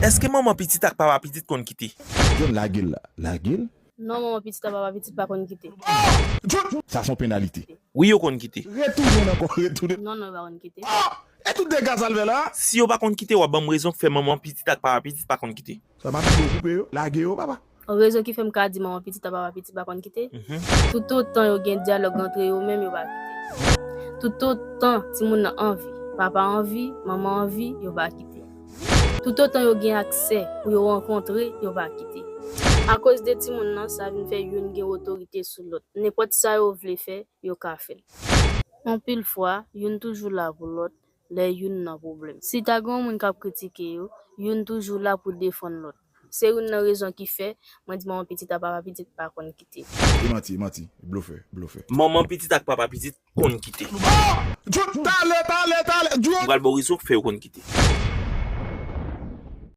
Est-ce que maman petit ak papa petit kon quitter? John la gueule là. La gueule? Non, maman petit papa petit pas qu'on quitter. Ça son pénalité. Oui, yo kon quitter. Retourne encore, retourne. Non, pas qu'on quitter. Et tout dégâts ça le là? Si yo pas kon quitter, ou ba raison fait maman petit ak papa petit pas kon quitter. Ça m'a coupé yo, la gueule papa. En raison qui fait me ka di maman petit papa petit pas qu'on quitter. Tout autant yo gen dialogue entre yo même yo pas quitter. Tout autant si moun a envie, papa envie, maman envie, yo pas quitter. Tout autant yo gen accès pour yo rencontrer, yo pas quitter. À cause de ti moun nan, ça vient faire yon gen autorité sur l'autre. N'importe ça yo vle faire, yo ka fait. En pile fois, yon toujours là pour l'autre, les yon nan problème. Si ta gon moun k'ap critiquer yo, yon toujours là pour défendre l'autre. C'est une raison qui fait, moi dis mon petit à papa petit pas qu'on quitter. Mati, bluffé. Maman petit ak papa petit kon quitter. Tale. Ou ba raison fait kon quitter.